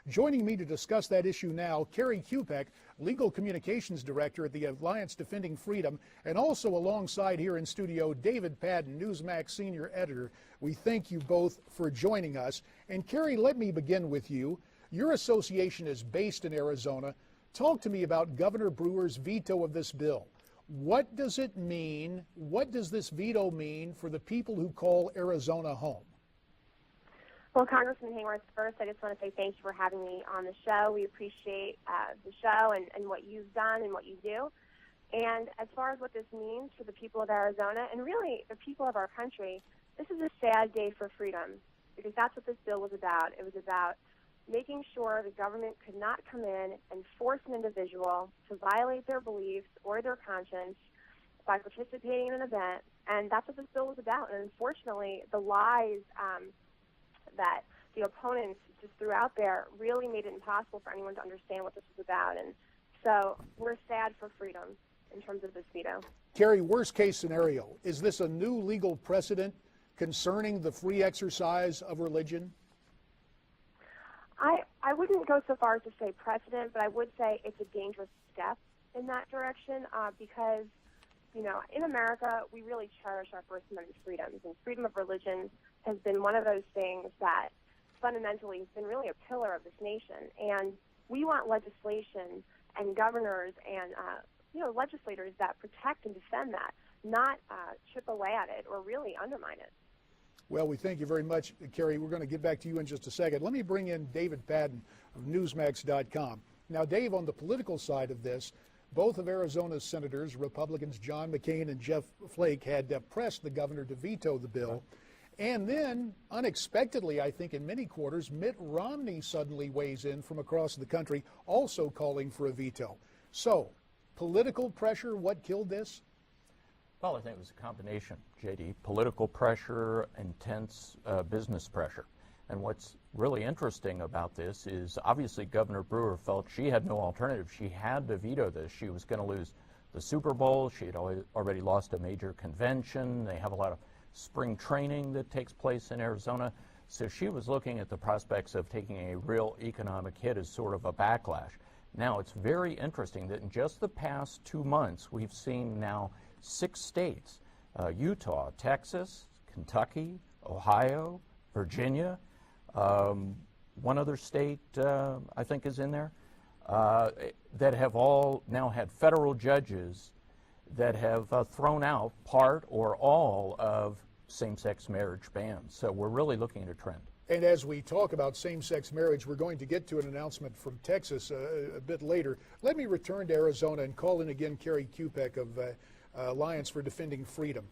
Joining me to discuss that issue now, Kerri Kupec, Legal Communications Director at the Alliance Defending Freedom, and also alongside here in studio, David Padden, Newsmax Senior Editor. We thank you both for joining us. And Kerri, let me begin with you. Your association is based in Arizona. Talk to me about Governor Brewer's veto of this bill. What does it mean? What does this veto mean for the people who call Arizona home? Well, Congressman Hayworth, first, I just want to say thank you for having me on the show. We appreciate the show and what you've done and what you do. And as far as what this means for the people of Arizona and really the people of our country, this is a sad day for freedom because that's what this bill was about. It was about making sure the government could not come in and force an individual to violate their beliefs or their conscience by participating in an event. And that's what this bill was about. And unfortunately, the lies that the opponents just threw out there really made it impossible for anyone to understand what this was about. And so we're sad for freedom in terms of this veto. Kerri, worst case scenario, is this a new legal precedent concerning the free exercise of religion? I wouldn't go so far as to say precedent, but I would say it's a dangerous step in that direction because, you know, in America, we really cherish our First Amendment freedoms, and freedom of religion has been one of those things that fundamentally has been really a pillar of this nation. And we want legislation and governors and, legislators that protect and defend that, not chip away at it or really undermine it. Well, we thank you very much, Kerri. We're going to get back to you in just a second. Let me bring in David Padden of Newsmax.com. Now, Dave, on the political side of this, both of Arizona's senators, Republicans John McCain and Jeff Flake, had pressed the governor to veto the bill. And then, unexpectedly, I think in many quarters, Mitt Romney suddenly weighs in from across the country, also calling for a veto. So, political pressure, what killed this? Well, I think it was a combination, J.D. Political pressure, intense business pressure. And what's really interesting about this is obviously Governor Brewer felt she had no alternative. She had to veto this. She was going to lose the Super Bowl. She had already lost a major convention. They have a lot of spring training that takes place in Arizona. So she was looking at the prospects of taking a real economic hit as sort of a backlash. Now, it's very interesting that in just the past 2 months, we've seen now 6 states, Utah, Texas, Kentucky, Ohio, Virginia, one other state I think is in there, that have all now had federal judges that have thrown out part or all of same-sex marriage bans. So we're really looking at a trend. And as we talk about same-sex marriage, we're going to get to an announcement from Texas a bit later. Let me return to Arizona and call in again Kerri Kupec of Alliance for Defending Freedom.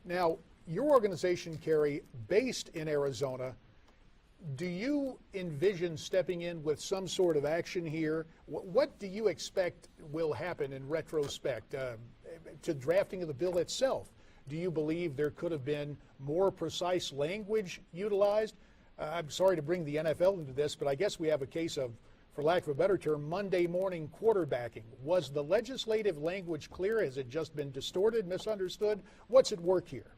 Now, your organization, Kerri, based in Arizona, do you envision stepping in with some sort of action here? What do you expect will happen in retrospect to drafting of the bill itself? Do you believe there could have been more precise language utilized? I'm sorry to bring the NFL into this, but I guess we have a case of, for lack of a better term, Monday morning quarterbacking. Was the legislative language clear? Has it just been distorted, misunderstood? What's at work here?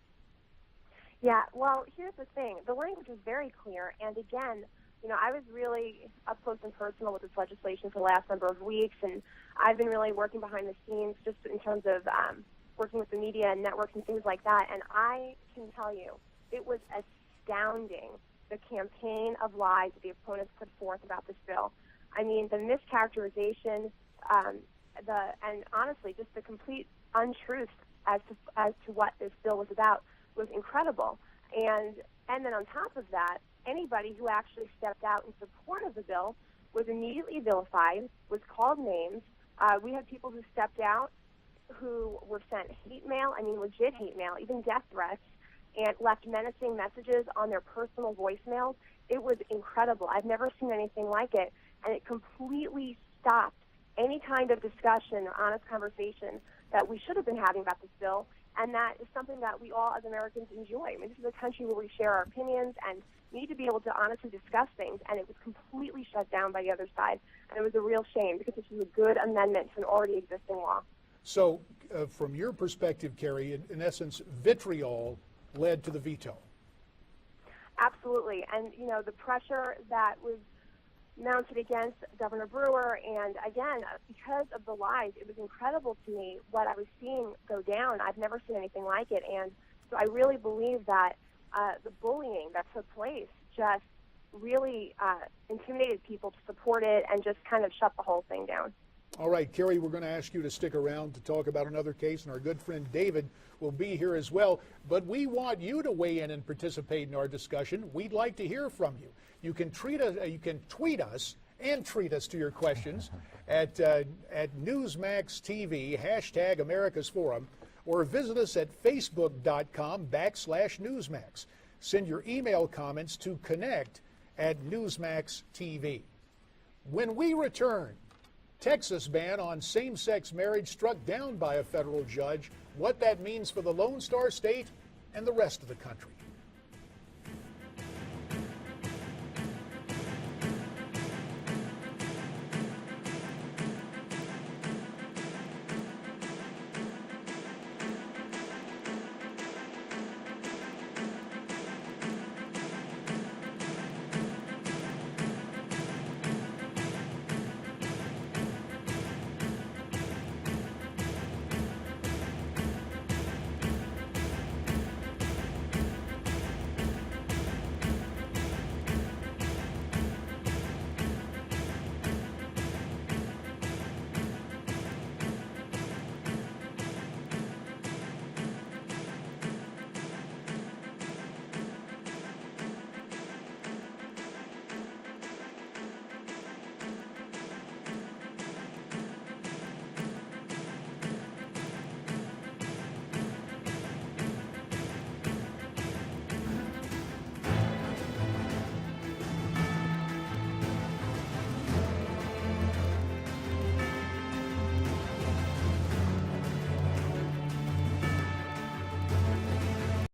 Yeah, well, here's the thing. The language is very clear, and again, you know, I was really up close and personal with this legislation for the last number of weeks, and I've been really working behind the scenes just in terms of working with the media and networks and things like that, and I can tell you, it was astounding, the campaign of lies that the opponents put forth about this bill. I mean, the mischaracterization, and honestly, just the complete untruth as to what this bill was about was incredible. And then on top of that, anybody who actually stepped out in support of the bill was immediately vilified, was called names. We had people who stepped out who were sent hate mail, I mean legit hate mail, even death threats, and left menacing messages on their personal voicemails. It was incredible. I've never seen anything like it, and it completely stopped any kind of discussion or honest conversation that we should have been having about this bill, and that is something that we all as Americans enjoy. I mean, this is a country where we share our opinions and need to be able to honestly discuss things, and it was completely shut down by the other side, and it was a real shame because this is a good amendment to an already existing law. So from your perspective, Kerri, in essence, vitriol led to the veto. Absolutely. And, you know, the pressure that was mounted against Governor Brewer. And again, because of the lies, it was incredible to me what I was seeing go down. I've never seen anything like it. And so I really believe that the bullying that took place just really intimidated people to support it and just kind of shut the whole thing down. All right, Kerri, we're going to ask you to stick around to talk about another case, and our good friend David will be here as well. But we want you to weigh in and participate in our discussion. We'd like to hear from you. You can tweet us and treat us to your questions at Newsmax TV, hashtag America's Forum, or visit us at facebook.com/Newsmax. Send your email comments to connect@Newsmax TV. When we return, Texas ban on same-sex marriage struck down by a federal judge, what that means for the Lone Star State and the rest of the country.